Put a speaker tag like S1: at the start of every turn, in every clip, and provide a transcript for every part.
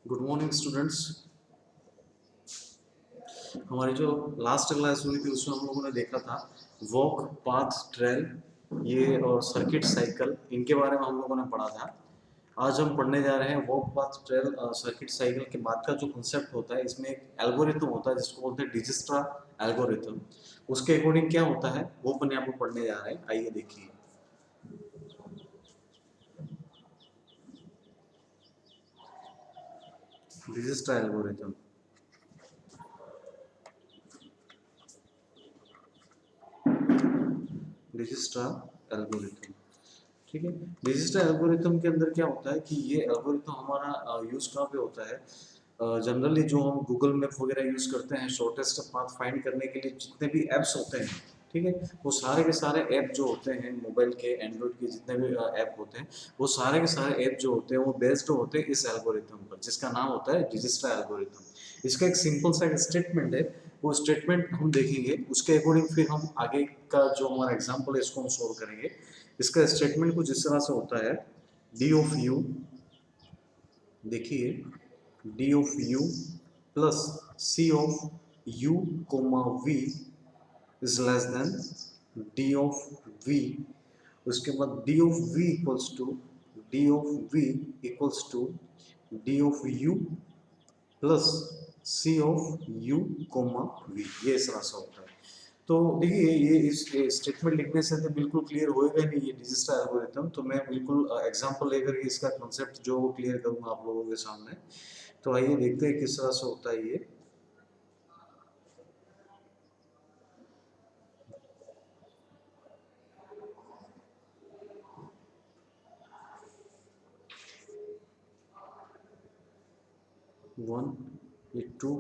S1: Good morning students. हमारी जो last class हुई थी उसमें हम लोगों ने देखा था वॉक, पाथ, ट्रेल ये और सर्किट साइकिल, इनके बारे में हम लोगों ने पढ़ा था। आज हम पढ़ने जा रहे हैं वॉक, पाथ, ट्रेल और सर्किट साइकिल के बाद का जो कंसेप्ट होता है, इसमें एक एल्गोरिथम होता है जिसको बोलते हैं डिजिस्ट्रा एल्गोरिथम। उसके अकॉर्डिंग क्या होता है वो अपन यहाँ पर पढ़ने जा रहे हैं। आइए देखिए। डिजिस्ट्रा एल्गोरिथम, डिजिस्ट्रा एल्गोरिथम, ठीक है। डिजिटल एल्गोरिथम के अंदर क्या होता है कि ये एल्गोरिथम हमारा यूज कहाँ पे होता है। जनरली जो हम गूगल मैप वगैरह यूज करते हैं शॉर्टेस्ट पाथ फाइंड करने के लिए, जितने भी ऐप्स होते हैं, ठीक है, वो सारे के सारे ऐप जो होते हैं मोबाइल के, एंड्रॉइड के जितने भी ऐप होते हैं, वो सारे के सारे ऐप जो होते हैं वो बेस्ड होते हैं इस एल्गोरिथम पर, जिसका नाम होता है डिजिटल एल्गोरिथम। इसका एक सिंपल सा स्टेटमेंट है, वो स्टेटमेंट हम देखेंगे, उसके अकॉर्डिंग फिर हम आगे का जो हमारा एग्जाम्पल है इसको हम सोल्व करेंगे। इसका स्टेटमेंट कुछ इस तरह से होता है, डी ऑफ यू, देखिए, D of U plus C of U comma V is less than D of V. उसके बाद D of V equals to, D of V equals to D of U plus C of U comma V. ये इस तरह से होता है। तो देखिए, ये इस स्टेटमेंट लिखने से तो बिल्कुल क्लियर होएगा नहीं ये डिजिटल एल्गोरिथम, तो मैं बिल्कुल एग्जांपल लेकर के इसका कॉन्सेप्ट जो वो क्लियर करूंगा आप लोगों के सामने। तो आइए देखते हैं किस तरह से होता है ये। वन, ये टू,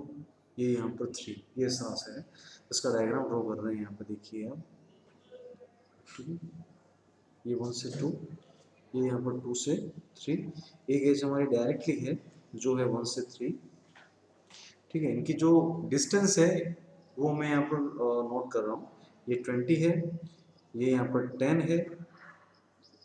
S1: ये यहाँ पर थ्री, ये इस तरह से है। इसका डायग्राम ड्रॉ कर रहे हैं यहाँ पर, देखिए आप, ठीक है। ये वन से टू, ये यहाँ पर टू से थ्री। एक एज हमारी डायरेक्टली है जो है वन से थ्री, ठीक है। इनकी जो डिस्टेंस है वो मैं यहाँ पर नोट कर रहा हूँ। ये 20 है, ये यहाँ पर 10 है,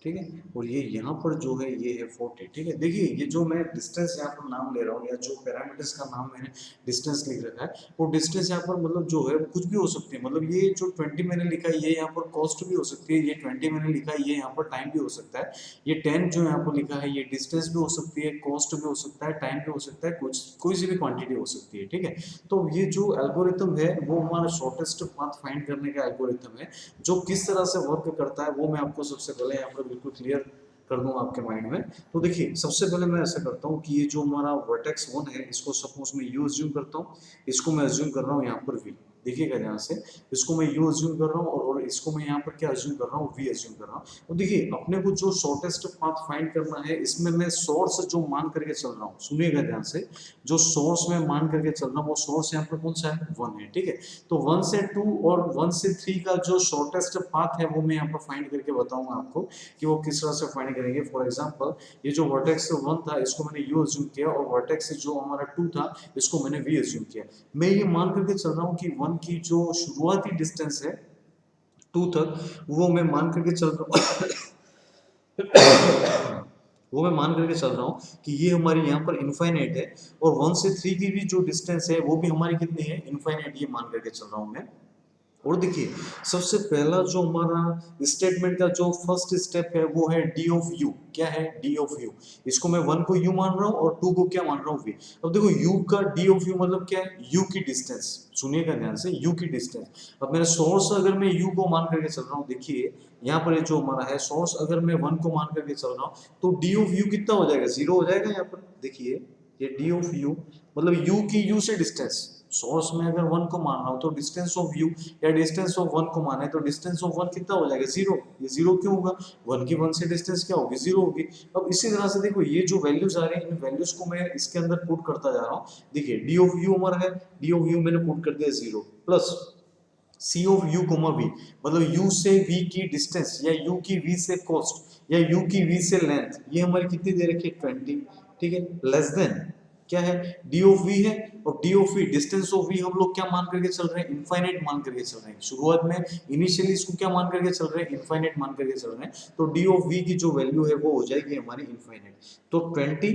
S1: ठीक है, और ये यहाँ पर जो है ये है 40, ठीक है। देखिए, ये जो मैं डिस्टेंस यहाँ पर नाम ले रहा हूँ या जो पैरामीटर्स का नाम मैंने डिस्टेंस लिख रखा है, वो डिस्टेंस यहाँ पर मतलब जो है कुछ भी हो सकती है। मतलब ये जो 20 मैंने लिखा है ये यहाँ पर कॉस्ट भी हो सकती है, ये 20 मैंने लिखा है ये यहाँ पर टाइम भी हो सकता है, ये 10 जो यहाँ पर लिखा है ये डिस्टेंस भी हो सकती है, कॉस्ट भी हो सकता है, टाइम भी हो सकता है, कुछ कोई सी भी क्वांटिटी हो सकती है, ठीक है। तो ये जो एल्गोरिथम है वो हमारा शॉर्टेस्ट पाथ फाइंड करने का एल्गोरिथम है। जो किस तरह से वर्क करता है वो मैं आपको सबसे पहले यहाँ पर बिल्कुल क्लियर कर दूंगा आपके माइंड में। तो देखिए, सबसे पहले मैं ऐसा करता हूँ कि ये जो हमारा वर्टेक्स वन है इसको सपोज मैं यू अज्यूम करता हूँ, इसको मैं अज्यूम कर रहा हूँ यहाँ पर वी। देखिएगा ध्यान से, इसको मैं यू अज्यूम कर रहा हूँ और इसको मैं यहाँ पर क्या अज्यूम कर रहा हूँ, वी अज्यूम कर रहा हूँ। तो देखिए, अपने को जो शॉर्टेस्ट पाथ फाइंड करना है इसमें मैं सोर्स जो मान करके चल रहा हूँ, सुनिएगा ध्यान से, जो सोर्स में मान करके चल रहा हूँ वो सोर्स यहाँ पर कौन सा है, वन है, ठीक है। तो वन से टू और वन से थ्री का जो शॉर्टेस्ट पाथ है वो मैं यहाँ पर फाइंड करके बताऊंगा आपको कि वो किस तरह से फाइंड करेंगे। फॉर एग्जांपल, ये जो वर्टेक्स वन था इसको मैंने यू अज्यूम किया और वर्टेक्स जो हमारा टू था इसको मैंने वी अज्यूम किया। मैं ये मान करके चल रहा हूँ कि वन की जो शुरुआती डिस्टेंस है टू तक, वो मैं मान करके चल रहा हूँ वो मैं मान करके चल रहा हूँ कि ये हमारी यहाँ पर इनफाइनाइट है, और वन से थ्री की भी जो डिस्टेंस है वो भी हमारी कितनी है, इनफाइनाइट, ये मान करके चल रहा हूँ मैं। और देखिए, सबसे पहला जो हमारा स्टेटमेंट का जो फर्स्ट स्टेप है वो है डी ऑफ यू। क्या है, डी ऑफ यू। इसको मैं वन को यू मान रहा हूँ और टू को क्या मान रहा हूँ, वी। अब देखो, यू का डी ऑफ यू मतलब क्या है, यू की डिस्टेंस। सुनिएगा ध्यान से, यू की डिस्टेंस। अब मेरा सोर्स अगर मैं यू को मान करके चल रहा हूँ, देखिए यहाँ पर ये जो हमारा है सोर्स, अगर मैं वन को मान करके चल रहा हूँ तो डी ऑफ यू कितना हो जाएगा, जीरो हो जाएगा। यहाँ पर देखिए, ये डी ऑफ यू मतलब यू की यू से डिस्टेंस, सोर्स में अगर वन को मान रहा हूं तो डिस्टेंस ऑफ यू या डिस्टेंस ऑफ वन को माने तो डिस्टेंस ऑफ वन कितना हो जाएगा, जीरो। ये जीरो क्यों होगा, वन की वन से डिस्टेंस क्या होगी, जीरो होगी। अब इसी तरह से देखो, ये जो वैल्यूज आ रही हैं इन वैल्यूज को मैं इसके अंदर पुट करता जा रहा हूँ। देखिए, डी ऑफ यू हमारा है, डी ऑफ यू मैंने पुट कर दिया zero, plus C of U comma V, मतलब यू से वी की डिस्टेंस या यू की वी से कॉस्ट या यू की वी से लेंथ, ये हमारी कितनी दे रखी है, 20, ठीक है। लेस देन क्या है, डी ऑफ वी है, और D of V distance of V हम लोग क्या मान करके चल रहे हैं, इनफाइनाइट मान करके चल रहे हैं। शुरुआत में इनिशियली इसको क्या मान करके चल रहे हैं, इनफाइनाइट मान करके चल रहे हैं। तो डी ऑफ वी की जो वैल्यू है वो हो जाएगी हमारी इनफाइनाइट। तो 20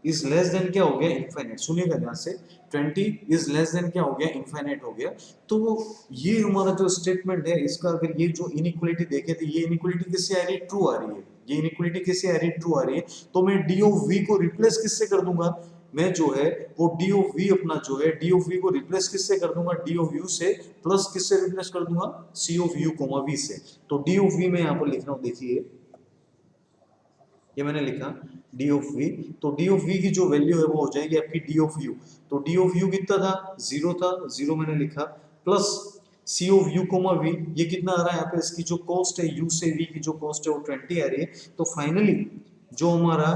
S1: इज लेस देन क्या हो गया, इनफाइनाइट। सुनिएगा ध्यान से, 20 इज लेस देन क्या हो गया, इनफाइनाइट हो गया। तो ये हमारा जो स्टेटमेंट है इसका, अगर ये जो इनइक्वालिटी देखे तो ये इनइक्वालिटी किससे आ रही है, ट्रू आ रही है। ये इनइक्वालिटी किससे आ रही है, ट्रू आ रही है। तो मैं डी ऑफ वी को रिप्लेस किससे कर दूंगा, मैं जो है वो डी ऑफ वी अपना जो है डी ऑफ वी को रिप्लेस किससे कर दूंगा, डी ऑफ यू से, प्लस किससे रिप्लेस कर दूंगा, सी ऑफ यू कोमा वी से। तो डी ऑफ वी में यहाँ पर लिख रहा हूँ, देखिए ये मैंने लिखा डी ऑफ वी। तो डी ऑफ वी की जो वैल्यू है वो हो जाएगी आपकी डी ऑफ यू। तो डी ऑफ यू कितना था, जीरो था, जीरो मैंने लिखा, plus C of U comma V, ये कितना आ रहा है यहाँ पे, इसकी जो कॉस्ट है यू से वी की जो कॉस्ट है वो 20 आ रही है। तो फाइनली जो हमारा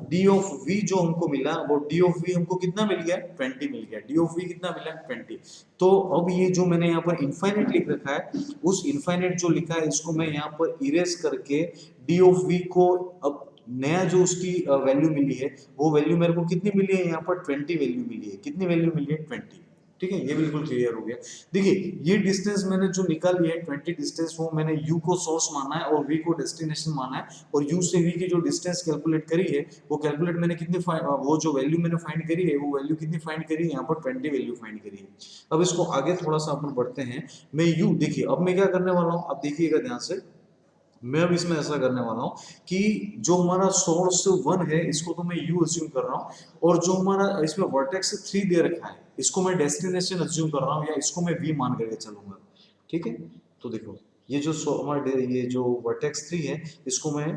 S1: डी ऑफ वी जो हमको मिला, वो डी ऑफ वी हमको कितना मिल गया, 20 मिल गया। डी ऑफ वी कितना मिला, 20। तो अब ये जो मैंने यहाँ पर इनफाइनाइट लिख रखा है, उस इनफाइनाइट जो लिखा है इसको मैं यहाँ पर इरेज करके डी ऑफ वी को, अब नया जो उसकी वैल्यू मिली है वो वैल्यू मेरे को कितनी मिली है, यहाँ पर 20 वैल्यू मिली है। कितनी वैल्यू मिली है, 20। ठीक है, ये बिल्कुल क्लियर हो गया। देखिए ये डिस्टेंस मैंने जो निकाली है 20 डिस्टेंस, वो मैंने u को सोर्स माना है और v को डेस्टिनेशन माना है, और u से v की जो डिस्टेंस कैलकुलेट करी है वो कैलकुलेट मैंने कितनी वो जो वैल्यू मैंने फाइंड करी है वो वैल्यू कितनी फाइंड करी है, यहाँ पर 20 वैल्यू फाइंड करी है। अब इसको आगे थोड़ा सा अपन बढ़ते हैं। मैं u, देखिए अब मैं क्या करने वाला हूँ, अब देखिएगा ध्यान से, मैं अब इसमें ऐसा करने वाला हूँ कि जो हमारा सोर्स 1 है इसको तो मैं u अज्यूम कर रहा हूँ, और जो हमारा इसमें वर्टेक्स 3 दे रखा है इसको मैं डेस्टिनेशन अज्यूम कर रहा हूँ, या इसको मैं v मान करके चलूंगा। ठीक है, तो देखो ये जो हमारा ये जो वर्टेक्स 3 है इसको मैं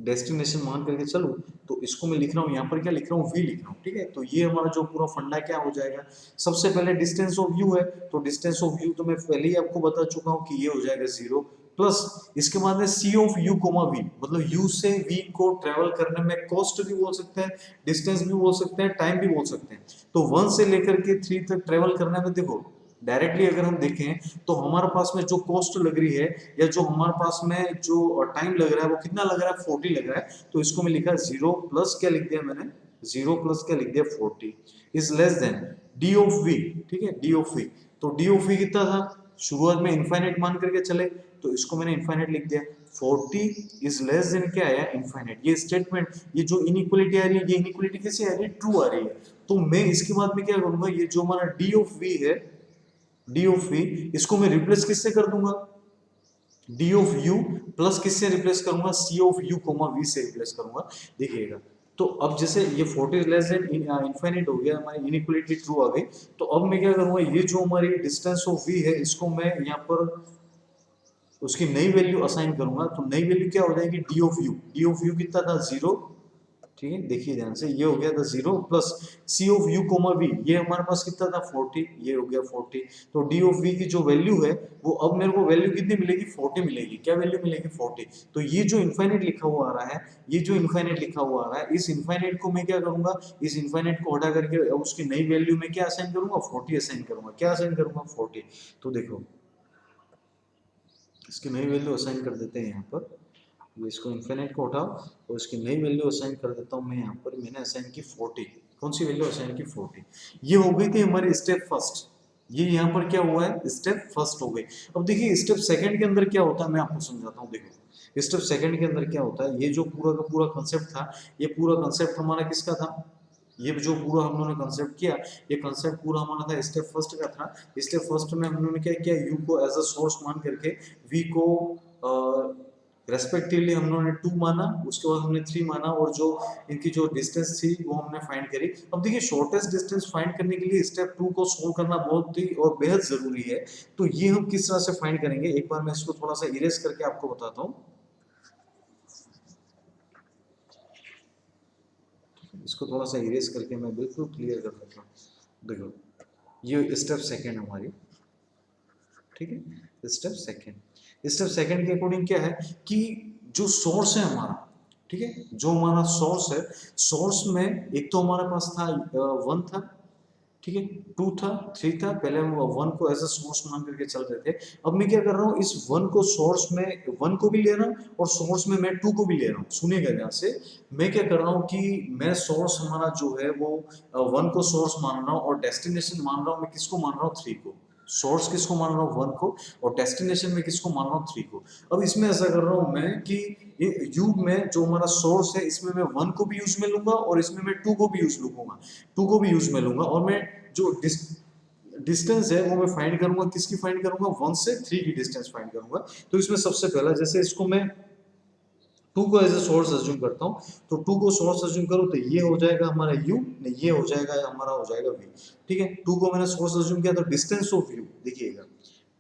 S1: डेस्टिनेशन मान करके चलूं, तो इसको मैं लिख रहा हूँ यहाँ पर क्या लिख रहा हूँ, v लिख रहा हूँ। ठीक है, तो ये हमारा जो पूरा फंडा क्या हो जाएगा, सबसे पहले डिस्टेंस ऑफ u है, तो डिस्टेंस ऑफ u तो मैं पहले ही आपको बता चुका हूँ कि ये हो जाएगा 0, प्लस इसके बाद में सी ऑफ यू कोमा वी, मतलब u से v को ट्रेवल करने में कॉस्ट भी बोल सकते हैं, डिस्टेंस भी बोल सकते हैं, टाइम भी बोल सकते हैं। तो 1 से लेकर के 3 तक ट्रेवल करने में देखो डायरेक्टली अगर हम देखें तो हमारे पास में जो कॉस्ट लग रही है या जो हमारे पास में जो टाइम लग रहा है वो कितना लग रहा है, 40 लग रहा है। तो इसको मैं लिखा 0 प्लस क्या लिख दिया मैंने, 0 प्लस क्या लिख दिया, 40 is less than D of V. ठीक है, डी ऑफ वी, तो डी ऑफ वी कितना था, शुरुआत में इनफाइनाइट मान करके चले, तो इसको मैंने इनफाइनाइट लिख दिया। 40 इज लेस देन क्या आया, इनफाइनाइट। ये स्टेटमेंट, ये जो इनइक्वालिटी आ रही है, ये इनइक्वालिटी कैसे आ रही है, ट्रू आ रही है। तो मैं इसके बाद में क्या करूंगा, ये जो हमारा डी ऑफ वी है, डी ऑफ वी, इसको मैं रिप्लेस किससे कर दूंगा, डी ऑफ यू प्लस किससे रिप्लेस करूंगा, सी ऑफ यू कोमा वी से रिप्लेस करूंगा। देखिएगा, तो अब जैसे ये 40 लेस देन इनफाइनाइट हो गया, हमारी इनइक्वालिटी ट्रू आ गई। तो अब मैं क्या करूंगा, ये जो हमारी डिस्टेंस ऑफ वी है इसको मैं यहाँ पर उसकी नई वैल्यू असाइन करूंगा। तो नई वैल्यू क्या हो जाएगी, D of you. D of U कितना था, 0। ठीक है, देखिए ध्यान से, ये हो गया था 0 plus C of U comma V, ये हमारे पास कितना था, 40, ये हो गया 40। तो डी ऑफ वी की जो वैल्यू है वो अब मेरे को वैल्यू कितनी मिलेगी, 40 मिलेगी। क्या वैल्यू मिलेगी, 40। तो ये जो इनफाइनाइट लिखा हुआ आ रहा है, ये जो इनफाइनाइट लिखा हुआ आ रहा है, इस इनफाइनाइट को मैं क्या करूंगा, इस इनफाइनाइट को हटा करके उसकी नई वैल्यू में क्या असाइन करूंगा, 40 असाइन करूंगा। क्या असाइन करूंगा, 40। तो देखो इसकी नई वैल्यू असाइन कर देते हैं यहाँ पर, ये इसको इन्फिनिट को उठाओ और इसकी नई वैल्यू असाइन कर देता हूँ मैं यहाँ पर। मैंने असाइन की 40। कौन सी वैल्यू असाइन की, 40। ये हो गई थी हमारी स्टेप फर्स्ट। ये यहाँ पर क्या हुआ है, स्टेप फर्स्ट हो गई। अब देखिए स्टेप सेकंड के अंदर क्या होता है, मैं आपको समझाता हूँ। देखो स्टेप सेकंड के अंदर क्या होता है, ये जो पूरा का पूरा कंसेप्ट था, ये पूरा कंसेप्ट हमारा किसका था, ये जो पूरा हम लोगों ने कंसेप्ट किया, ये कंसेप्ट पूरा हमारा था स्टेप फर्स्ट का था। स्टेप फर्स्ट में हम लोगों ने क्या किया, यू को एज अ सोर्स मान करके वी को रेस्पेक्टिवली हम लोगों ने 2 माना, उसके बाद हमने 3 माना, और जो इनकी जो डिस्टेंस थी वो हमने फाइंड करी। अब देखिए शॉर्टेस्ट डिस्टेंस फाइंड करने के लिए स्टेप 2 को सोल्व करना बहुत ही और बेहद जरूरी है। तो ये हम किस तरह से फाइंड करेंगे, एक बार मैं इसको थोड़ा सा इरेज करके आपको बताता हूँ। इसको थोड़ा सा इरेज करके मैं बिल्कुल क्लियर कर देता हूँ। देखो ये स्टेप सेकेंड हमारी, ठीक है, स्टेप सेकेंड। स्टेप सेकेंड के अकॉर्डिंग क्या है कि जो सोर्स है हमारा, ठीक है, जो हमारा सोर्स है, सोर्स में एक तो हमारे पास था 1 था, ठीक है, 2 था, 3 था। पहले हम 1 को एज अ सोर्स मान करके चल रहे थे। अब मैं क्या कर रहा हूँ, इस 1 को सोर्स में 1 को भी ले रहा हूँ और सोर्स में मैं 2 को भी ले रहा हूँ। सुनिएगा यहाँ से, मैं क्या कर रहा हूँ कि मैं सोर्स हमारा जो है वो 1 को सोर्स मान रहा हूँ और डेस्टिनेशन मान रहा हूँ मैं किसको मान रहा हूँ, 3 को। सोर्स किसको मान रहा हूँ 1 को, और डेस्टिनेशन में किसको मान रहा हूँ 3 को। अब इसमें ऐसा कर रहा हूँ मैं कि ये यू में जो हमारा सोर्स है इसमें मैं 1 को भी यूज में लूंगा और इसमें मैं 2 को भी यूज लूंगा, 2 को भी यूज में लूंगा, और मैं जो डिस्टेंस है वो मैं फाइंड करूंगा, किसकी फाइंड करूंगा 1 से 3 की डिस्टेंस फाइंड करूंगा। तो इसमें सबसे पहला जैसे इसको मैं 2 को एज ए सोर्स अज्यूम करता हूँ, तो 2 को सोर्स अज्यूम करूँ तो ये हो जाएगा हमारा u, नहीं ये हो जाएगा हमारा हो जाएगा v। ठीक है, 2 को मैंने सोर्स अज्यूम किया तो डिस्टेंस ऑफ u देखिएगा,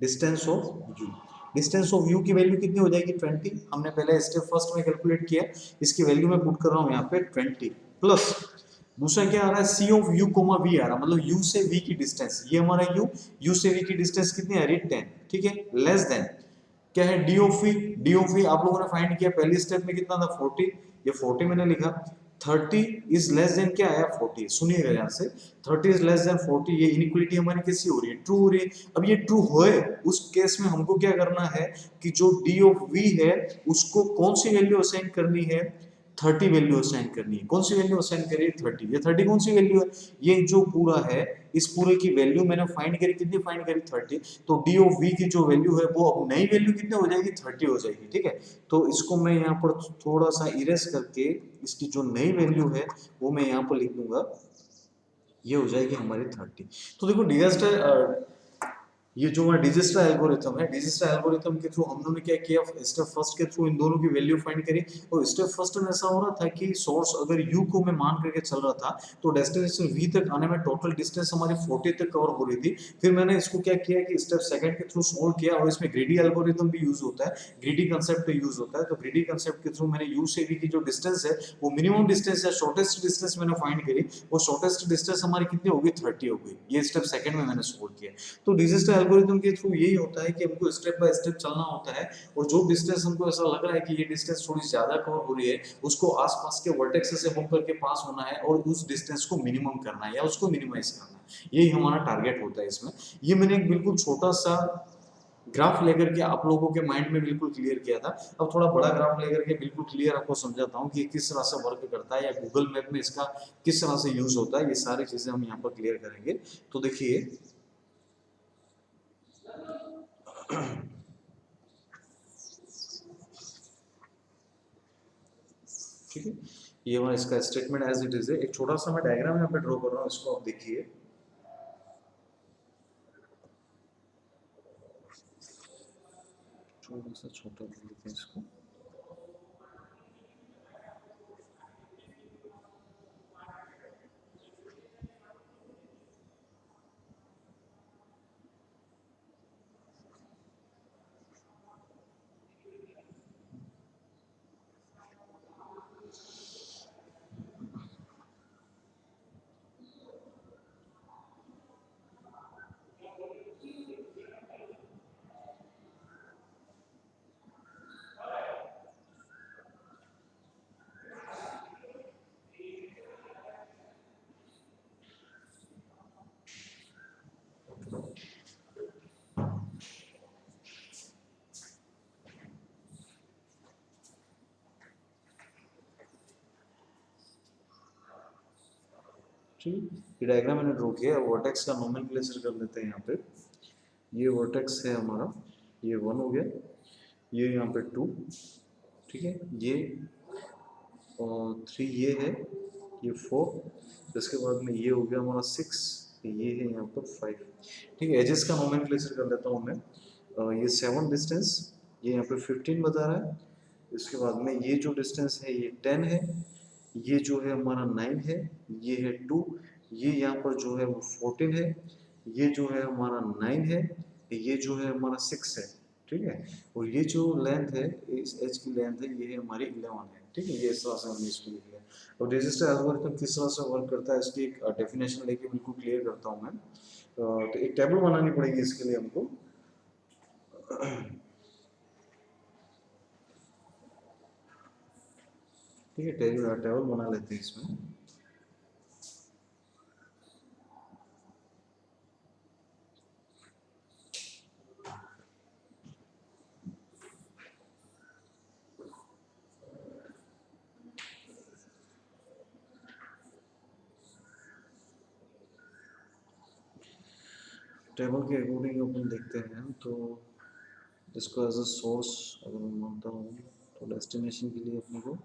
S1: distance of u, distance of u की वैल्यू कितनी हो जाएगी 20। हमने पहले स्टेप फर्स्ट में कैलकुलेट किया, इसकी वैल्यू मैं पुट कर रहा हूँ यहाँ पे 20 प्लस दूसरा क्या आ रहा है c of u comma v आ रहा है, मतलब u से v की डिस्टेंस, ये हमारा u से v की डिस्टेंस कितनी आ रही है 10। ठीक है, लेस देन क्या है D of V, D of V आप लोगों ने फाइंड किया पहली स्टेप में कितना था 40, ये 40 मैंने लिखा, 30 इज लेस देन क्या आया 40, सुनिएगा यहाँ से 30 इज लेस देन 40, ये इनइक्वालिटी हमारी कैसी हो रही है ट्रू हो रही है। अब ये ट्रू होए उस केस में हमको क्या करना है कि जो डी ऑफ वी है उसको कौन सी वैल्यू असाइन करनी है, 30 वैल्यू असाइन करनी है। कौन सी वैल्यू असाइन करी 30, ये 30 कौन सी वैल्यू है, ये जो पूरा है इस पूरे की वैल्यू मैंने फाइंड करी, कितनी फाइंड करी 30, तो डी ऑफ वी की जो वैल्यू है वो अब नई वैल्यू कितनी हो जाएगी 30 हो जाएगी। ठीक है, तो इसको मैं यहाँ पर थोड़ा सा इरेज करके इसकी जो नई वैल्यू है वो मैं यहाँ पर लिख दूंगा, ये हो जाएगी हमारी 30। तो देखो डिजास्टर ये जो हमारा डिजिस्टर एल्गोरिथम है, डिजिस्टर एल्गोरिथम के थ्रू हम लोगों ने क्या किया, स्टेप फर्स्ट के थ्रू इन दोनों की वैल्यू फाइंड करी, और स्टेप फर्स्ट में ऐसा हो रहा था कि सोर्स अगर u को मैं मान करके चल रहा था तो डेस्टिनेशन v तक आने में टोटल डिस्टेंस हमारी 40 तक कवर हो रही थी। फिर मैंने इसको क्या किया कि स्टेप सेकंड के थ्रू सोल्व किया, और इसमें ग्रीडी एल्गोरिथम भी यूज होता है, ग्रीडी कंसेप्ट यूज होता है, तो ग्रीडी कंसेप्ट के थ्रू मैंने u से v की जो डिस्टेंस है वो मिनिमम डिस्टेंस है, शॉर्टेस्ट डिस्टेंस मैंने फाइंड करी, वो शॉर्टेस्ट डिस्टेंस हमारी कितनी होगी 30 हो गई। ये स्टेप सेकंड में मैंने सोल्व किया। तो डिजिस्टर एल्गोरिथम के थ्रू यही होता है कि हमको स्टेप बाय स्टेप चलना होता है, और जो डिस्टेंस हमको ऐसा लग रहा है कि ये डिस्टेंस थोड़ी ज्यादा कवर हो रही है उसको आसपास के वर्टेक्स से होकर के पास होना है और उस डिस्टेंस को मिनिमम करना है या उसको मिनिमाइज करना है, यही हमारा टारगेट होता है इसमें। ये मैंने एक बिल्कुल छोटा सा ग्राफ लेकर के आप लोगों के माइंड में बिल्कुल क्लियर किया था। अब थोड़ा बड़ा ग्राफ लेकर के बिल्कुल क्लियर आपको समझाता हूँ कि किस तरह से वर्क करता है या गूगल मैप में इसका किस तरह से यूज होता है, ये सारी चीजें हम यहाँ पर क्लियर करेंगे। तो देखिए ठीक है, ये हमारा इसका स्टेटमेंट एज इट इज है। एक छोटा सा मैं डायग्राम यहाँ पे ड्रॉ कर रहा हूँ, इसको आप देखिए। थोड़ा सा छोटा कर लेते हैं इसको। ठीक, ये डायग्राम मैंने ड्रॉ किया, वर्टेक्स का नोमेनक्लेचर कर लेते हैं यहाँ पे। ये वर्टेक्स है हमारा, ये 1 हो गया, ये यहाँ पे 2, ठीक है, ये और 3 ये है, ये 4, इसके बाद में ये हो गया हमारा 6, ये है यहाँ पर 5। ठीक है, एजेस का नोमेनक्लेचर कर लेता हूँ मैं। ये 7 डिस्टेंस, ये यहाँ पे 15 बता रहा है, इसके बाद में ये जो डिस्टेंस है ये 10 है, ये जो है हमारा 9 है, ये है 2, ये यहाँ पर जो है वो 14 है, ये जो है हमारा 9 है, ये जो है हमारा 6 है। ठीक है, और ये जो लेंथ है इस एज की लेंथ है ये है हमारी 11 है। ठीक है, ये इस तरह से हमने इसको लिख लिया। और रजिस्टर एल्गोरिथम किस तरह से वर्क करता है इसकी एक डेफिनेशन लेके बिल्कुल क्लियर करता हूँ मैं। तो एक टेबल बनानी पड़ेगी इसके लिए हमको। ठीक है, टेबल बना लेते हैं इसमें। टेबल के अकॉर्डिंग अपन देखते हैं तो इसको एज अ सोर्स अगर मैं मानता हूँ तो डेस्टिनेशन के लिए अपने को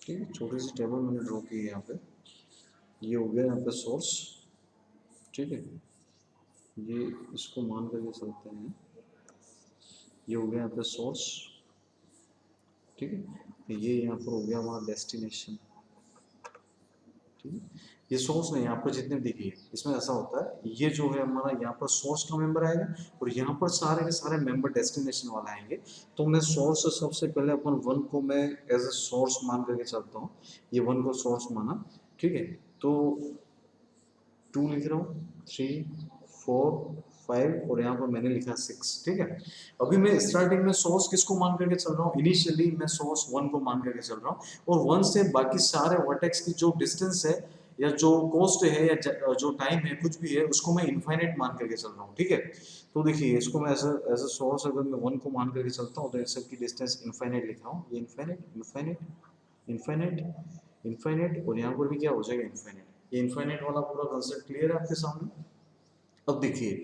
S1: ठीक है, छोटी सी टेबल मैंने ड्रॉ की है यहाँ पे। ये हो गया यहाँ पे सोर्स, ठीक है, ये इसको मान करके चलते हैं। ये हो गया यहाँ पे सोर्स, ठीक है, ये यहाँ पर हो गया हमारा डेस्टिनेशन, ठीक है। ये सोर्स नहीं, यहाँ पर जितने देखिए इसमें ऐसा होता है, ये जो है हमारा यहाँ पर सोर्स का मेंबर आएगा और यहाँ पर सारे के सारे मेंबर डेस्टिनेशन वाला आएंगे। तो मैं सोर्स से सबसे पहले अपन वन को मैं एज ए सोर्स मान करके चलता हूँ। ये वन को सोर्स माना, ठीक है, तो 2 लिख रहा हूँ, 3 4 5 और यहाँ पर मैंने लिखा 6, ठीक है। अभी मैं स्टार्टिंग में सोर्स किसको मान करके चल रहा हूँ, इनिशियली मैं सोर्स 1 को मान करके चल रहा हूँ और 1 से बाकी सारे वर्टेक्स की जो डिस्टेंस है या जो कॉस्ट है या जो टाइम है कुछ भी है उसको मैं इनफाइनाइट मान करके चल रहा हूँ, ठीक है। तो देखिए इसको मैं एज ए सोर्स अगर मैं 1 को मान करके चलता हूँ तो इन सब की डिस्टेंस इनफाइनाइट लिख रहा हूँ। ये इनफाइनाइट इनफाइनाइट इनफाइनाइट इनफाइनाइट और यहाँ पर भी क्या हो जाएगा, इनफाइनाइट। ये इनफाइनाइट वाला पूरा कंसेप्ट क्लियर है आपके सामने। अब देखिए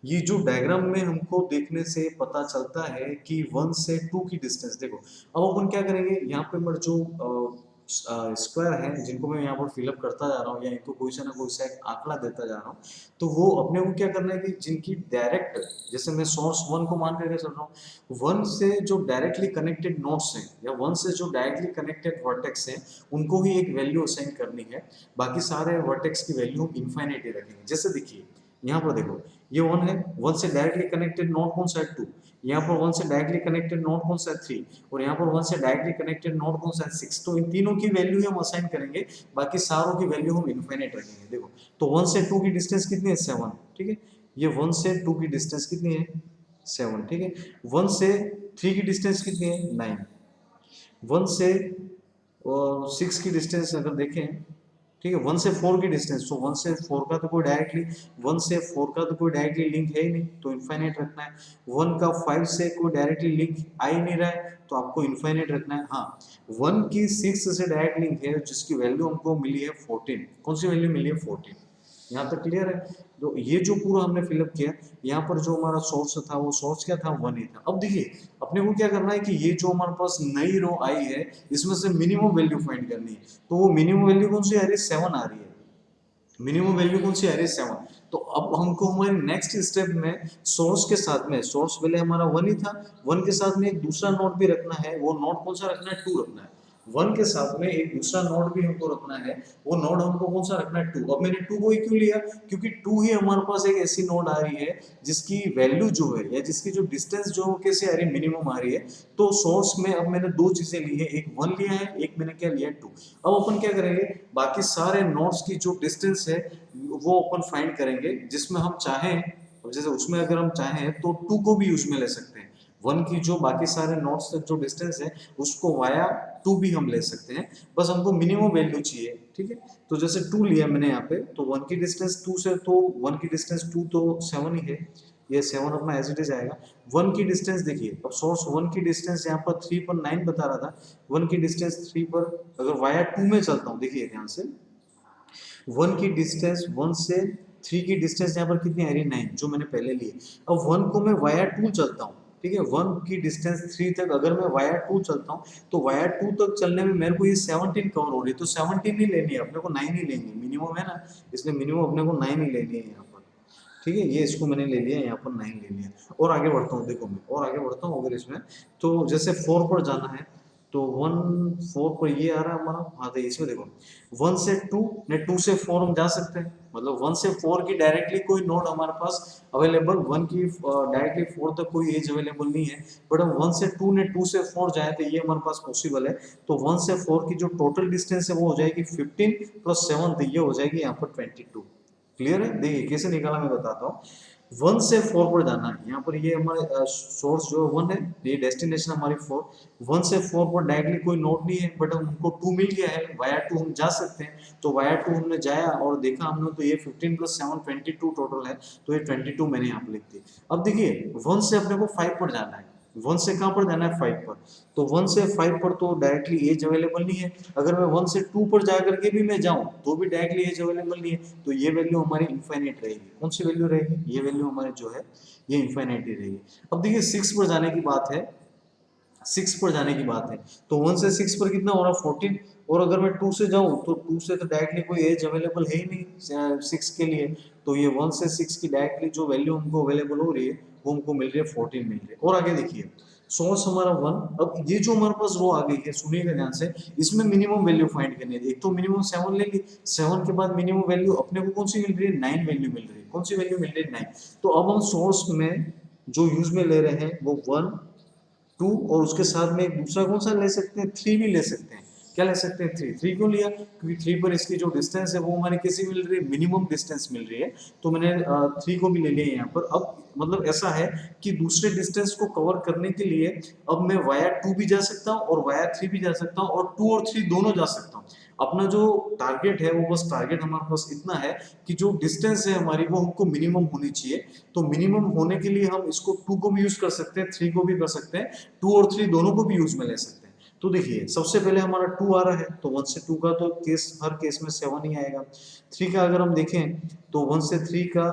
S1: ये जो डायग्राम में हमको देखने से पता चलता है कि 1 से 2 की डिस्टेंस देखो। अब अपन क्या करेंगे, यहाँ पे मैं जो स्क्वायर है जिनको मैं यहाँ पर फिलअप करता जा रहा हूँ या इनको कोई सा ना कोई सा एक आंकड़ा देता जा रहा हूँ, तो वो अपने को क्या करना है कि जिनकी डायरेक्ट, जैसे मैं सोर्स 1 को मान करके चल रहा हूँ, 1 से जो डायरेक्टली कनेक्टेड नोड्स हैं या 1 से जो डायरेक्टली कनेक्टेड वर्टेक्स हैं उनको ही एक वैल्यू असाइन करनी है। बाकी सारे वर्टेक्स की वैल्यू इनफाइनाइट ही रखेंगे। जैसे देखिए यहाँ पर देखो ये 1 है, 1 से डायरेक्टली कनेक्टेड नोड कौन सा है 2, यहाँ पर 1 से डायरेक्टली कनेक्टेड नोड कौन सा है 3 और यहाँ पर 1 से डायरेक्टली कनेक्टेड नोड कौन सा है 6। तो इन तीनों की वैल्यू हम असाइन करेंगे, बाकी सारों की वैल्यू हम इनफाइनाइट रखेंगे। देखो तो 1 से 2 की डिस्टेंस कितनी है 7, ठीक है, ये 1 से 2 की डिस्टेंस कितनी है 7, ठीक है। 1 से 3 की डिस्टेंस कितनी है 9, 1 से 6 की डिस्टेंस अगर देखें, ठीक है, 1 से 4 की डिस्टेंस, तो 1 से 4 का तो कोई डायरेक्टली 1 से 4 का तो कोई डायरेक्टली लिंक है ही नहीं, तो इनफाइनाइट रखना है। 1 का 5 से कोई डायरेक्टली लिंक आ ही नहीं रहा है तो आपको इनफाइनाइट रखना है। हाँ 1 की 6 से डायरेक्ट लिंक है जिसकी वैल्यू हमको मिली है 14। कौन सी वैल्यू मिली है 14, यहाँ तक क्लियर है। तो ये जो पूरा हमने फिलअप किया, यहाँ पर जो हमारा सोर्स था वो सोर्स क्या था 1 ही था। अब देखिए अपने को क्या करना है कि ये जो हमारे पास नई रो आई है इसमें से मिनिमम वैल्यू फाइंड करनी है। तो वो मिनिमम वैल्यू कौन सी आ रही है 7 आ रही है, मिनिमम वैल्यू कौन सी आ रही है 7। तो अब हमको हमारे नेक्स्ट स्टेप में सोर्स के साथ में, सोर्स पहले हमारा 1 ही था, 1 के साथ में एक दूसरा नोड भी रखना है। वो नोड कौन सा रखना है 2 रखना है। 1 के साथ में एक दूसरा नोड भी हमको रखना है, वो नोड हमको कौन सा रखना है 2। अब मैंने 2 को ही क्यों लिया, क्योंकि 2 ही हमारे पास एक ऐसी नोड आ रही है जिसकी वैल्यू जो है या जिसकी जो डिस्टेंस जो कैसे आ रही है मिनिमम आ रही है। तो सोर्स में अब मैंने दो चीजें ली है, एक 1 लिया है, एक मैंने क्या लिया है 2। अब अपन क्या करेंगे, बाकी सारे नोड्स की जो डिस्टेंस है वो अपन फाइंड करेंगे, जिसमें हम चाहें, जैसे उसमें अगर हम चाहें तो 2 को भी उसमें ले सकते हैं। 1 की जो बाकी सारे नोड्स तक जो डिस्टेंस है उसको वाया 2 भी हम ले सकते हैं, बस हमको मिनिमम वैल्यू चाहिए, ठीक है। तो जैसे 2 लिया मैंने यहाँ पे, तो 1 की डिस्टेंस 2 से, तो 1 की डिस्टेंस 2 तो 7 ही है, ये 7 अपना एज इट इज आएगा। 1 की डिस्टेंस देखिए, अब सोर्स 1 की डिस्टेंस यहाँ पर 3 पर 9 बता रहा था, 1 की डिस्टेंस 3 पर अगर वाया 2 में चलता हूँ, देखिए ध्यान से 1 की डिस्टेंस 1 से 3 की डिस्टेंस यहाँ पर कितनी आ रही है 9 जो मैंने पहले ली है। अब 1 को मैं वाया 2 चलता हूँ, ठीक है, 1 की डिस्टेंस 3 तक अगर मैं वाया 2 चलता हूँ तो वाया 2 तक चलने में मेरे को ये 17 कवर हो रही है, तो 17 ही लेनी है अपने को, 9 ही लेंगे, मिनिमम है ना, इसलिए मिनिमम अपने को 9 ही लेनी है यहाँ पर, ठीक है। ये इसको मैंने ले लिया, यहाँ पर 9 ले लिया और आगे बढ़ता हूँ। देखो मैं और आगे बढ़ता हूँ अगर इसमें, तो जैसे 4 पर जाना है तो 1 4 पर ये आ रहा है हमारा, हाँ तो इसमें देखो 1 से 2 ने 2 से 4 हम जा सकते हैं, मतलब 1 से 4 की डायरेक्टली कोई नोड हमारे पास अवेलेबल, 1 की डायरेक्टली 4 तक कोई एज अवेलेबल नहीं है, बट हम 1 से 2 ने 2 से 4 जाए तो ये हमारे पास पॉसिबल है। तो 1 से 4 की जो टोटल डिस्टेंस है वो हो जाएगी 15 प्लस 7, तो ये हो जाएगी यहाँ पर 22। क्लियर है, देखिए कैसे निकाला मैं बताता हूँ। 1 से 4 पर जाना है। यहाँ पर ये हमारे सोर्स जो है 1 है, ये डेस्टिनेशन हमारी 4। 1 से 4 पर डायरेक्टली कोई नोड नहीं है, बट हमको 2 मिल गया है, वाया 2 हम जा सकते हैं। तो वाया 2 हमने जाया और देखा हमने, तो ये 15 + 7 22 टोटल है, तो ये 22 मैंने यहाँ पर लिख दी। अब देखिए 1 से अपने को 5 पर जाना है, 1 से कहाँ पर जाना है 5 पर, तो 1 से 5 पर तो डायरेक्टली एज अवेलेबल नहीं है। अगर मैं 1 से 2 पर जा करके भी मैं जाऊं तो भी डायरेक्टली एज अवेलेबल नहीं है, तो ये वैल्यू हमारी इनफाइनाइट रहेगी। कौन सी वैल्यू रहेगी, ये वैल्यू हमारी जो है ये इनफाइनाइट ही रहेगी। अब देखिए 6 पर जाने की बात है, 6 पर जाने की बात है, तो 1 से 6 पर कितना हो रहा है 14, और अगर मैं 2 से जाऊं तो 2 से तो डायरेक्टली कोई एज अवेलेबल है ही नहीं 6 के लिए, तो ये 1 से 6 की डायरेक्टली जो वैल्यू हमको अवेलेबल हो रही है वो हमको मिल रही है 14 मिल रही है। और आगे देखिए सोर्स हमारा 1, अब ये जो हमारे पास रो आ गई है, सुनिएगा ध्यान से, इसमें मिनिमम वैल्यू फाइंड करनी है। एक तो मिनिमम 7 ले ली, 7 के बाद मिनिमम वैल्यू अपने को कौन सी मिल रही है, 9 वैल्यू मिल रही है। कौन सी वैल्यू मिल रही है, 9। तो अब हम सोर्स में जो यूज में ले रहे हैं वो 1 2, और उसके साथ में एक दूसरा कौन सा ले सकते हैं, 3 भी ले सकते हैं। क्या ले सकते हैं, 3। 3 क्यों लिया, क्योंकि 3 पर इसकी जो डिस्टेंस है वो हमारी कैसी मिल रही है, मिनिमम डिस्टेंस मिल रही है, तो मैंने 3 को भी ले लिया यहाँ पर। अब मतलब ऐसा है कि दूसरे डिस्टेंस को कवर करने के लिए अब मैं वाया 2 भी जा सकता हूँ और वाया 3 भी जा सकता हूँ, और 2 और 3 दोनों जा सकता हूँ। अपना जो टारगेट है वो बस टारगेट हमारे पास इतना है कि जो डिस्टेंस है हमारी वो हमको मिनिमम होनी चाहिए। तो मिनिमम होने के लिए हम इसको 2 को भी यूज कर सकते हैं, 3 को भी कर सकते हैं, 2 और 3 दोनों को भी यूज में ले सकते हैं। तो देखिए सबसे पहले हमारा 2 आ रहा है, तो 1 से 2 का तो केस हर केस में 7 ही आएगा। 3 का अगर हम देखें तो 1 से 3 का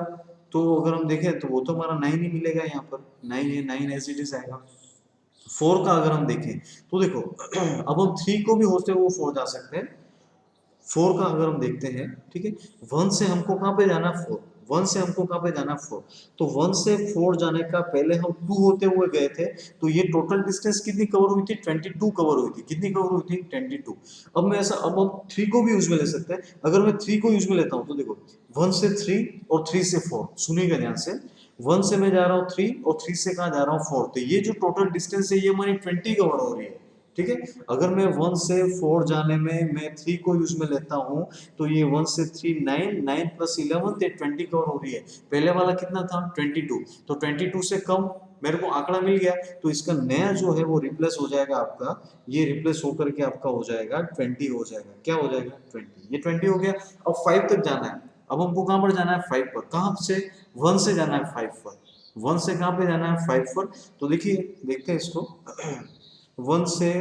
S1: तो अगर हम देखें तो वो तो हमारा 9 ही मिलेगा, यहाँ पर 9 है, 9 एज इट इज आएगा। 4 का अगर हम देखें तो देखो अब हम 3 को भी होते हुए 4 जा सकते हैं। 4 का अगर हम देखते हैं, ठीक है, 1 से हमको कहाँ पे जाना, 4। 1 से हमको कहाँ पे जाना, 4। तो 1 से 4 जाने का पहले हम 2 होते हुए गए थे, तो ये टोटल डिस्टेंस कितनी कवर हुई थी, 22 कवर हुई थी। कितनी कवर हुई थी, 22। अब मैं ऐसा, अब हम 3 को भी यूज में ले सकते हैं। अगर मैं 3 को यूज में लेता हूँ तो देखो 1 से 3 और 3 से 4, सुनिएगा ध्यान से, 1 से मैं जा रहा हूँ 3 और 3 से कहाँ जा रहा हूँ 4, तो ये जो टोटल डिस्टेंस है ये हमारी 20 कवर हो रही है। ठीक है, अगर मैं 1 से 4 जाने में मैं 3 को यूज में लेता हूं, तो ये 1 से 3 9, 9 + 11 ये 20 कवर हो रही है। पहले वाला कितना था, 22, तो 22 से कम मेरे को आंकड़ा मिल गया, तो इसका नया जो है वो रिप्लेस हो जाएगा आपका, ये रिप्लेस होकर के आपका हो जाएगा 20 हो जाएगा। क्या हो जाएगा, 20। ये 20 हो गया। अब 5 तक जाना है, अब हमको कहां पर जाना है, 5 पर। कहां से, 1 से जाना है 5 पर। 1 से कहां पे जाना है, 5 पर। तो देखिए देखते हैं इसको 1 से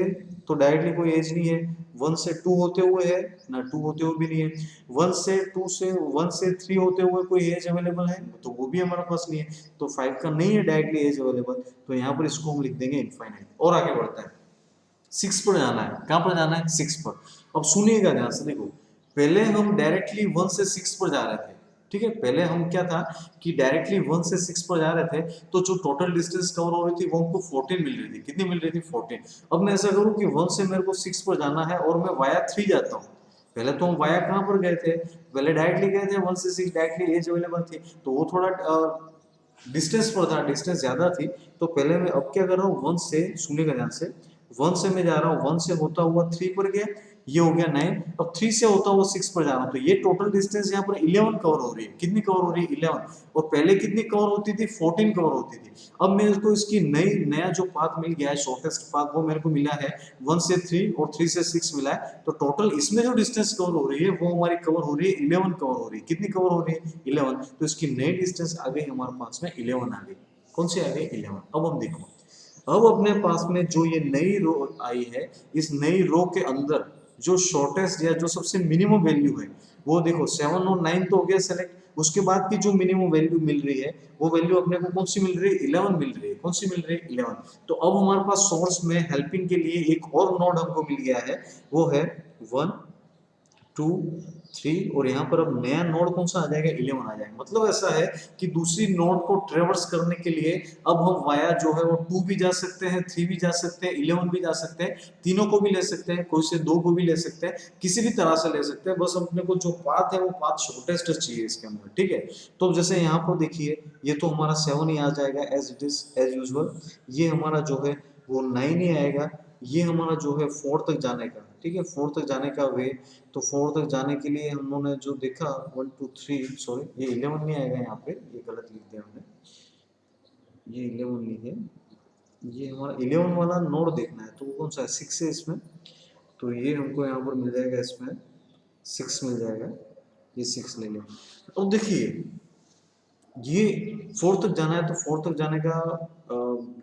S1: तो डायरेक्टली कोई एज नहीं है, 1 से 2 होते हुए है ना, 2 होते हुए भी नहीं है, 1 से 2 से 1 से 3 होते हुए कोई एज अवेलेबल है, तो वो भी हमारे पास नहीं है, तो 5 का नहीं है डायरेक्टली एज अवेलेबल, तो यहाँ पर इसको हम लिख देंगे इनफाइनाइट। और आगे बढ़ता है, 6 पर जाना है। कहां पर जाना है, 6 पर। अब सुनिएगा ध्यान से, देखो पहले हम डायरेक्टली 1 से 6 पर जा रहे थे, ठीक है, पहले हम क्या था कि डायरेक्टली 1 से 6 पर जा रहे थे, तो जो टोटल डिस्टेंस कवर हो रही थी वो हमको 14 मिल रही थी। कितनी मिल रही थी, 14। अब मैं ऐसा करूं कि 1 से मेरे को 6 पर जाना है और मैं वाया 3 जाता हूं। पहले तो हम वाया कहां पर गए थे, पहले डायरेक्टली गए थे 1 से 6, डायरेक्टली एज अवेलेबल थी, तो वो थोड़ा डिस्टेंस पर था, डिस्टेंस ज्यादा थी। तो पहले मैं अब क्या कर रहा हूँ, 1 से, सुनेगा ध्यान से, 1 से मैं जा रहा हूँ, 1 से होता हुआ 3 पर गया, ये हो गया 9। अब 3 से होता हुआ 6 पर जा रहा हूँ, तो ये टोटल डिस्टेंस यहाँ पर 11 कवर हो रही है। कितनी कवर हो रही है, 11। और पहले कितनी कवर होती थी, 14 कवर होती थी। अब मेरे को इसकी नया जो पाथ मिल गया है, शॉर्टेस्ट पाथ, वो मेरे को मिला है 1 से 3 और 3 से 6 मिला है। तो टोटल इसमें जो डिस्टेंस कवर हो रही है वो हमारी कवर हो रही है 11 कवर हो रही है। कितनी कवर हो रही है, 11। तो इसकी नई डिस्टेंस आ गई हमारे पास में 11 आ गई। कौन सी आ गई, 11। अब हम देखो, अब अपने पास में जो ये नई रो आई है, इस नई रो के अंदर जो शॉर्टेस्ट या जो सबसे मिनिमम वैल्यू है वो देखो 7 और 9 तो हो गया सेलेक्ट, उसके बाद की जो मिनिमम वैल्यू मिल रही है वो वैल्यू अपने को कौन सी मिल रही है, 11 मिल रही है। कौन सी मिल रही है, 11। तो अब हमारे पास सोर्स में हेल्पिंग के लिए एक और नोड हमको मिल गया है, वो है 1 2 3, और यहाँ पर अब नया नोड कौन सा आ जाएगा, 11 आ जाएगा। मतलब ऐसा है कि दूसरी नोड को ट्रेवर्स करने के लिए अब हम वाया जो है वो 2 भी जा सकते हैं, 3 भी जा सकते हैं, 11 भी जा सकते हैं, तीनों को भी ले सकते हैं, कोई से 2 को भी ले सकते हैं, किसी भी तरह से ले सकते हैं। बस अपने को जो पाथ है वो पाथ शॉर्टेस्ट चाहिए इसके अंदर, ठीक है। तो जैसे यहाँ पर देखिए ये तो हमारा 7 ही आ जाएगा as it is as usual, ये हमारा जो है वो 9 ही आएगा, ये हमारा जो है 4 तक जाने का, ठीक है, 4 तक जाने का वे। तो 4 तक जाने के लिए हम लोगों ने जो देखा 1 2 3, सॉरी ये 11 नहीं आएगा, यहाँ पे ये गलत लिख दिया हमने, ये 11 लिए, ये हमारा 11 वाला नोड देखना है, तो वो कौन सा है, 6 है इसमें, तो ये हमको यहाँ पर मिल जाएगा, इसमें 6 मिल जाएगा, ये 6 ले लें। अब देखिए ये 4 तक जाना है, तो 4 तक जाने का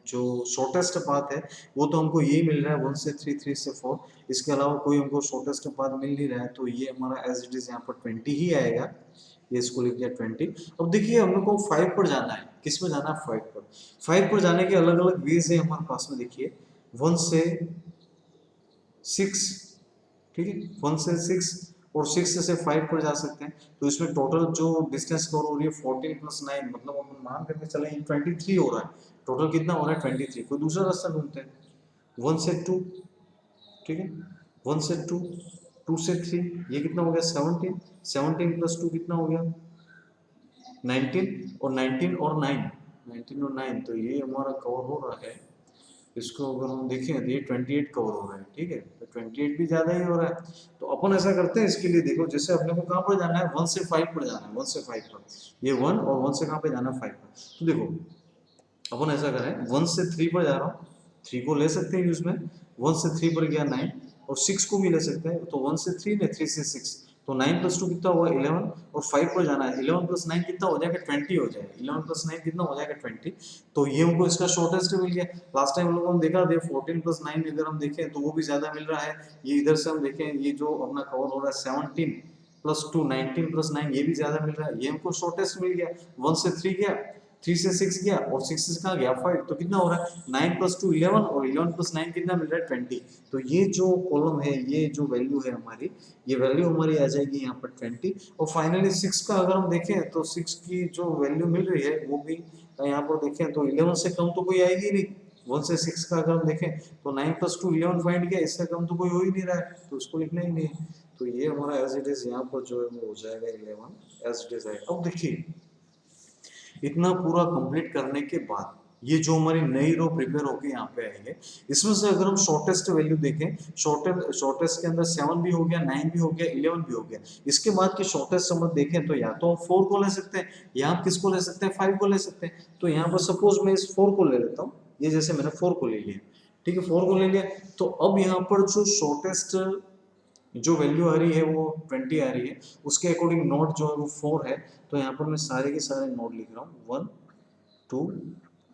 S1: जो शॉर्टेस्ट पाथ है वो तो हमको यही मिल रहा है 1 से 3, 3 से 4, इसके अलावा कोई हमको शॉर्टेस्ट पाथ मिल नहीं रहा है, तो ये हमारा एज इट इज यहाँ पर 20 ही आएगा, ये इसको लिख दिया 20। अब देखिए हम लोग को 5 पर जाना है, किस में जाना है, 5 पर। 5 पर जाने के अलग अलग वेज है हमारे पास में, देखिए 1 से 6, ठीक है, 1 से 6 और 6 से 5 पर जा सकते हैं, तो इसमें टोटल जो डिस्टेंस कवर हो रही है 14 प्लस 9, मतलब अपन मान करके चले 23 हो रहा है, टोटल कितना हो रहा है 23। कोई दूसरा रास्ता ढूंढते हैं, 1 से 2, ठीक है, 1 से 2, 2 से 3, ये कितना हो गया 17, 17 प्लस 2 कितना हो गया 19, और 19 और 9, 19 और 9, तो ये हमारा कवर हो रहा है, इसको अगर हम देखें तो ये 28 कवर हो रहा है, ठीक है, तो 28 भी ज़्यादा ही हो रहा है, तो अपन ऐसा करते हैं इसके लिए, देखो जैसे अपने को कहाँ पर जाना है, 1 से 5 पर जाना है, 1 से 5 पर, ये 1 और 1 से कहाँ पे जाना है 5 पर, तो देखो अपन ऐसा करें 1 से 3 पर जा रहा हूँ, 3 को ले सकते हैं यूज में, 1 से 3 पर गया 9, और 6 को भी ले सकते हैं, तो 1 से 3 ने 3 से 6, तो 9 प्लस 2 कितना हुआ 11, और 5 पर जाना है, 11 प्लस 9 कितना हो जाएगा 20 हो जाएगा, 11 प्लस 9 कितना हो जाएगा 20, तो ये हमको इसका शॉर्टेस्ट मिल गया। लास्ट टाइम हम लोगों ने देखा था 14 प्लस 9 अगर हम देखें तो वो भी ज्यादा मिल रहा है, ये इधर से हम देखें ये जो अपना कवर हो रहा है 17 प्लस 2, 19 प्लस 9, ये भी ज्यादा मिल रहा है, ये हमको शॉर्टेस्ट मिल गया। 1 से 3 गया, 3 से 6 गया, और 6 से कहाँ गया 5, तो कितना हो रहा है 9 प्लस 2 11, और 11 प्लस 9 कितना मिल रहा है 20, तो ये जो कॉलम है, ये जो वैल्यू है हमारी, ये वैल्यू हमारी आ जाएगी यहाँ पर 20, और फाइनली 6 का अगर हम देखें तो 6 की जो वैल्यू मिल रही है वो भी यहाँ पर देखें तो 11 से कम तो कोई आएगी नहीं, 1 से 6 का अगर हम देखें तो 9 प्लस 2 11 फाइंड किया, इससे कम तो कोई हो ही नहीं रहा है, तो उसको लिखना ही नहीं है, तो ये हमारा एज इट इज यहाँ पर जो है वो हो जाएगा 11 एज इट इज आएगा। अब देखिए इतना पूरा कंप्लीट करने के बाद ये जो हमारी नई रो प्रिपेयर होके यहाँ पे आई है, इसमें से अगर हम शॉर्टेस्ट वैल्यू देखें, शॉर्टेस्ट के अंदर 7 भी हो गया, 9 भी हो गया, 11 भी हो गया, इसके बाद की शॉर्टेस्ट हम देखें तो या तो हम 4 को ले सकते हैं, या हम किसको ले सकते हैं 5 को ले सकते हैं, तो यहाँ पर सपोज मैं इस 4 को ले लेता हूँ, ये जैसे मैंने 4 को ले लिया, ठीक है, 4 को ले लिया, तो अब यहाँ पर जो शॉर्टेस्ट जो वैल्यू आ रही है वो 20 आ रही है, उसके अकॉर्डिंग नोड जो है वो 4 है, तो यहाँ पर मैं सारे के सारे नोड लिख रहा हूँ 1 2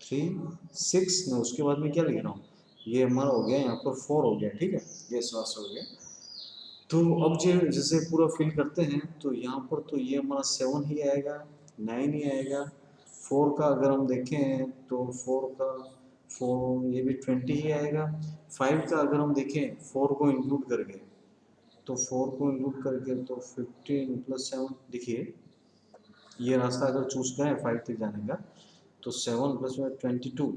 S1: 3 6, मैं उसके बाद में क्या लिख रहा हूँ, ये हमारा हो गया यहाँ पर 4 हो गया, ठीक है, ये स्वास्थ्य हो गया। तो अब जो जैसे पूरा फिल करते हैं तो यहाँ पर तो ये हमारा 7 ही आएगा, 9 ही आएगा, 4 का अगर हम देखें तो 4 का 4 ये भी 20 ही आएगा, 5 का अगर हम देखें 4 को इंक्लूड करके, तो 4 को इंक्लूड करके तो 15 प्लस 7, देखिए ये रास्ता अगर चूज करें 5 तक जाने का, तो 7 प्लस 22,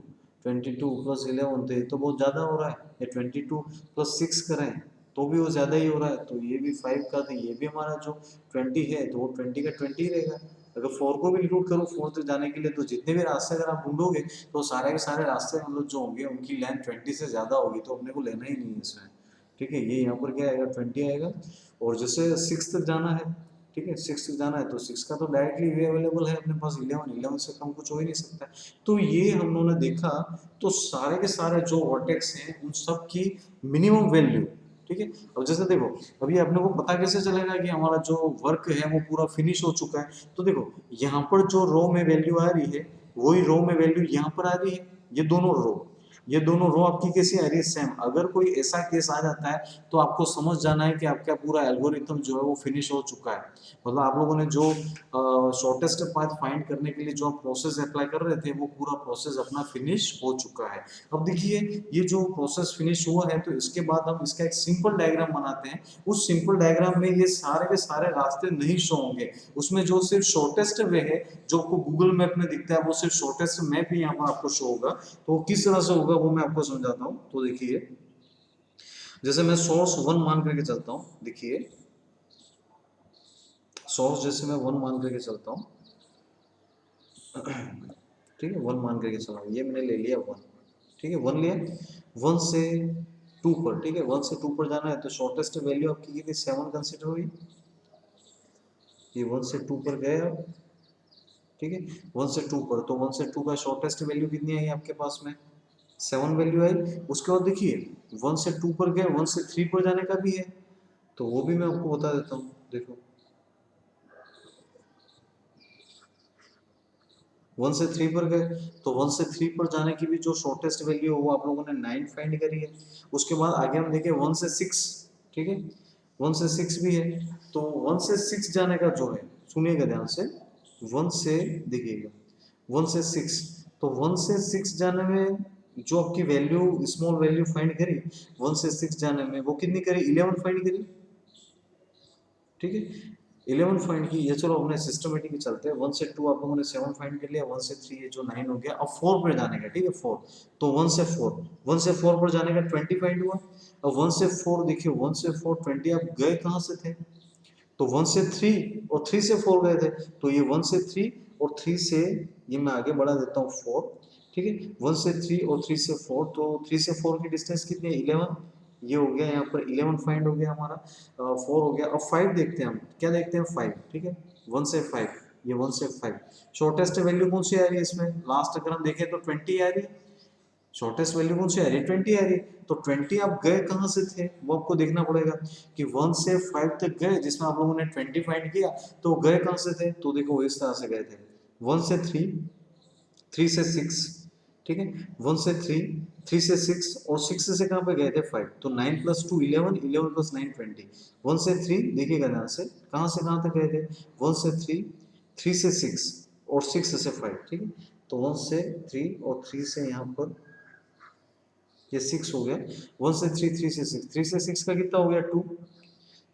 S1: 22 प्लस 11, तो ये तो बहुत ज़्यादा हो रहा है, ये 22 प्लस 6 करें तो भी वो ज़्यादा ही हो रहा है, तो ये भी 5 का, तो ये भी हमारा जो 20 है तो वो 20 का 20 ही रहेगा। अगर 4 को भी इंक्लूड करो 4 तक जाने के लिए, तो जितने भी रास्ते अगर आप ढूंढोगे तो सारे के सारे रास्ते मतलब जो होंगे उनकी लेंथ 20 से ज़्यादा होगी, तो अपने को लेना ही नहीं है इसमें, ठीक है, ये यहाँ पर क्या आएगा 20 आएगा। और जैसे 6 तक जाना है, ठीक है, 6 तक जाना है तो 6 का तो डायरेक्टली वे अवेलेबल है अपने पास 11, 11 से कम कुछ हो ही नहीं सकता, तो ये हम लोगों ने देखा, तो सारे के सारे जो वर्टेक्स हैं उन सब की मिनिमम वैल्यू, ठीक है। अब जैसे देखो अभी अपने को पता कैसे चलेगा कि हमारा जो वर्क है वो पूरा फिनिश हो चुका है, तो देखो यहाँ पर जो रो में वैल्यू आ रही है वही रो में वैल्यू यहाँ पर आ रही है, ये दोनों रो आपकी कैसी आ रही है सेम। अगर कोई ऐसा केस आ जाता है तो आपको समझ जाना है कि आपका पूरा एल्गोरिथम जो है वो फिनिश हो चुका है, मतलब आप लोगों ने जो शॉर्टेस्ट पाथ फाइंड करने के लिए जो प्रोसेस अप्लाई कर रहे थे वो पूरा प्रोसेस अपना फिनिश हो चुका है। अब देखिए ये जो प्रोसेस फिनिश हुआ है तो इसके बाद हम इसका एक सिंपल डायग्राम बनाते हैं, उस सिंपल डायग्राम में ये सारे के सारे रास्ते नहीं शो होंगे, उसमें जो सिर्फ शॉर्टेस्ट वे है जो आपको गूगल मैप में दिखता है वो सिर्फ शॉर्टेस्ट मैप ही यहाँ पर आपको शो होगा, तो किस तरह से होगा वो मैं आपको समझाता हूँ। तो देखिए जैसे मैं सोर्स 1 मान करके चलता हूँ, देखिए सोर्स जैसे मैं 1 मान करके चलता हूँ, ठीक है 1 मान करके चला, ये मैंने ले लिया 1, ठीक है 1 लिया, 1 से 2 पर, ठीक है 1 से 2 पर जाना है तो शॉर्टेस्ट वैल्यू आपकी कितनी 7 कंसीडर हुई, ये 1 से 2 पर गए आप, ठीक है, 1 से 2 पर, तो 1 से 2 का शॉर्टेस्ट वैल्यू कितनी आई आपके पास में, 7 वैल्यू आई। उसके बाद देखिए 1 से 2 पर गए, 1 से 3 पर जाने का भी है, तो वो भी मैं आपको बता देता हूँ। देखो 1 से 3 पर गए, तो 1 से 3 पर जाने की भी जो शॉर्टेस्ट वैल्यू है वो आप लोगों ने 9 फाइंड करी है। उसके बाद आगे हम देखें 1 से 6, ठीक है, 1 से 6 भी है, तो 1 से 6 जाने का जो है, सुनिएगा ध्यान से, 1 से देखिएगा 1 से 6, तो 1 से 6 जाने में जो आपकी वैल्यू स्मॉल वैल्यू फाइंड करी 1 से 6 जाने में, वो कितनी करी, 11 फाइंड करी, ठीक है, 11 फाइंड की। ये चलो अपने सिस्टमेटिक चलते हैं, 1 से 2 आप लोगों ने 7 फाइंड कर लिया, 1 से 3 ये जो 9 हो गया, अब 4 पर जाने का, ठीक है 4, तो 1 से 4, 1 से 4 पर जाने का 20 फाइंड हुआ। अब 1 से 4 देखिए 1 से 4 20, आप गए कहाँ से थे, तो 1 से 3 और 3 से 4 गए थे, तो ये 1 से 3 और 3 से, ये मैं आगे बढ़ा देता हूँ 4, ठीक है, 1 से 3 और 3 से 4, तो 3 से 4 की डिस्टेंस कितनी है, 11, ये हो गया यहाँ पर 11 फाइंड हो गया हमारा, 4 हो गया। अब 5 देखते हैं हम, क्या देखते हैं 5, ठीक है, 1 से 5, ये 1 से 5 शॉर्टेस्ट वैल्यू कौन सी आ रही है इसमें, लास्ट अगर हम देखें तो 20 आ रही है, शॉर्टेस्ट वैल्यू कौन सी आ रही है, 20 आ रही है, तो 20 आप गए कहाँ से थे वो आपको देखना पड़ेगा, कि 1 से 5 तक गए जिसमें आप लोगों ने 20 फाइंड किया, तो गए कहाँ से थे, तो देखो इस तरह से गए थे, 1 से 3, 3 से 6, ठीक है, 1 से 3, 3 से 6 और 6 से कहाँ पे गए थे 5, तो 9 प्लस 2 11, 11 प्लस 9 20, 1 से 3 देखिएगा ध्यान से कहाँ से कहाँ तक गए थे, 1 से 3, 3 से 6 और 6 से 5, ठीक है, तो 1 से 3 और 3 से यहाँ पर ये 6 हो गया, 1 से 3, 3 से 6, 3 से 6 का कितना हो गया 2,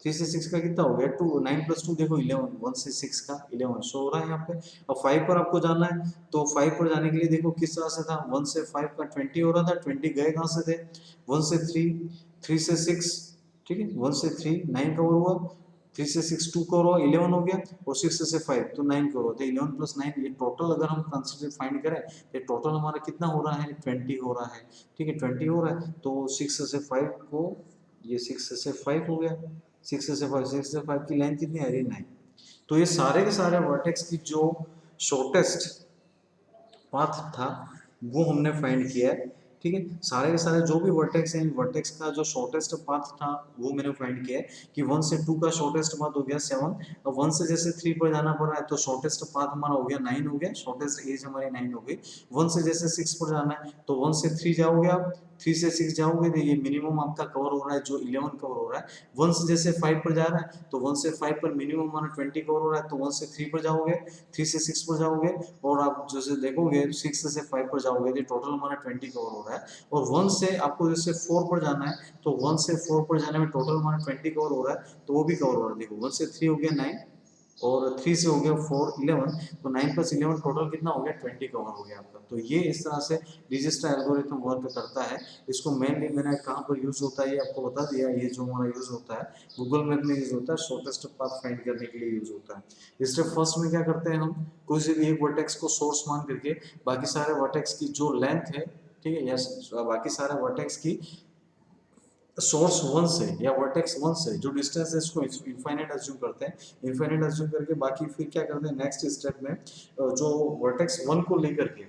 S1: 3 से 6 का कितना हो गया 2, 9 प्लस 2 देखो 11, 1 से 6 का 11 शो हो रहा है यहाँ पे। अब 5 पर आपको जाना है, तो 5 पर जाने के लिए देखो किस तरह से था, 1 से 5 का 20 हो रहा था, 20 गए कहाँ से थे, 1 से 3, 3 से 6, ठीक है, 1 से 3 9 कवर हुआ, 3 से 6 2 कवर हुआ, 11 हो गया, और 6 से 5 तो 9 कवर होता है, 11 प्लस 9, ये टोटल अगर हम कंसिडर फाइंड करें, ये टोटल हमारा कितना हो रहा है 20 हो रहा है, ठीक है 20 हो रहा है, तो 6 से 5 को, ये 6 से 5 हो गया, 6 से 5, 6 से 5 की लेंथ कितनी आ रही है 9, तो ये सारे के सारे वर्टेक्स की जो शॉर्टेस्ट पाथ था वो हमने फाइंड किया है, ठीक है, सारे के सारे जो भी वर्टेक्स हैं, वर्टेक्स का जो शॉर्टेस्ट पाथ था वो मैंने फाइंड किया है, कि 1 से 2 का शॉर्टेस्ट पाथ हो गया 7, अब 1 से जैसे 3 पर जाना पड़ रहा है तो शॉर्टेस्ट पाथ हमारा हो गया 9 हो गया, शॉर्टेस्ट एज हमारी 9 हो गई, 1 से जैसे 6 पर जाना है तो 1 से 3 जाओगे आप, 3 से 6 जाओगे तो ये मिनिमम आपका कवर हो रहा है जो 11 कवर हो रहा है, 1 से जैसे 5 पर जा रहा है तो 1 से 5 पर मिनिमम हमारा 20 कवर हो रहा है, तो 1 से 3 पर जाओगे, 3 से 6 पर जाओगे, और आप जैसे देखोगे 6 से 5 पर जाओगे तो टोटल हमारा 20 कवर हो रहा है, और 1 से आपको जैसे 4 पर जाना है तो 1 से 4 पर जाने में टोटल हमारा 20 कवर हो रहा है, तो वो भी कवर हो रहा है, देखो 1 से 3 हो गया 9 और 3 से हो गया 4 11, तो 9 प्लस 11 टोटल कितना हो गया 20 कवर हो गया आपका। तो ये इस तरह से डिजिस्टर एल्गोरिथम वर्क करता है। इसको मेनली मैंने कहाँ पर यूज होता है ये आपको बता दिया, ये जो हमारा यूज होता है गूगल मैप में यूज होता है, शॉर्टेस्ट पाथ फाइंड करने के लिए यूज होता है। स्टेप फर्स्ट में क्या करते हैं हम, कोई से भी एक वर्टेक्स को सोर्स मान करके बाकी सारे वर्टेक्स की जो लेंथ है, ठीक है, या बाकी सारे वर्टेक्स की सोर्स 1 से या वर्टेक्स 1 से जो डिस्टेंस है इसको इनफाइनाइट अज्यूम करते हैं, इनफाइनाइट अज्यूम करके बाकी फिर क्या करते हैं नेक्स्ट स्टेप में जो वर्टेक्स 1 को लेकर के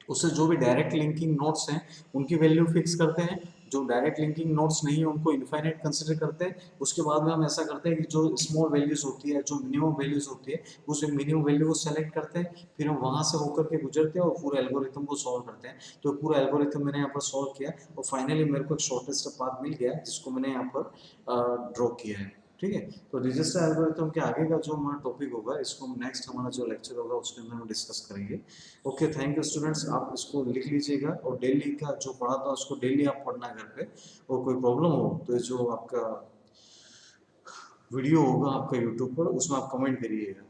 S1: उससे जो भी डायरेक्ट लिंकिंग नोड्स हैं उनकी वैल्यू फिक्स करते हैं, जो डायरेक्ट लिंकिंग नोड्स नहीं है उनको इनफाइनाइट कंसिडर करते हैं। उसके बाद में हम ऐसा करते हैं कि जो स्मॉल वैल्यूज होती है, जो मिनिमम वैल्यूज होती है, उस मिनिमम वैल्यू को सेलेक्ट करते हैं, फिर हम वहां से होकर के गुजरते हैं और पूरे एल्गोरिथम को सॉल्व करते हैं। तो पूरा एल्गोरिथम मैंने यहाँ पर सॉल्व किया और फाइनली मेरे को एक शॉर्टेस्ट पाथ मिल गया जिसको मैंने यहाँ पर ड्रॉ किया है, ठीक है। तो रजिस्टर एल्गोरिथम के आगे का जो हमारा टॉपिक होगा इसको हम नेक्स्ट हमारा जो लेक्चर होगा उसके अंदर हम डिस्कस करेंगे। ओके, थैंक यू स्टूडेंट्स, आप इसको लिख लीजिएगा और डेली का जो पढ़ा था उसको डेली आप पढ़ना है घर पे, और कोई प्रॉब्लम हो तो जो आपका वीडियो होगा आपका यूट्यूब पर उसमें आप कमेंट करिएगा।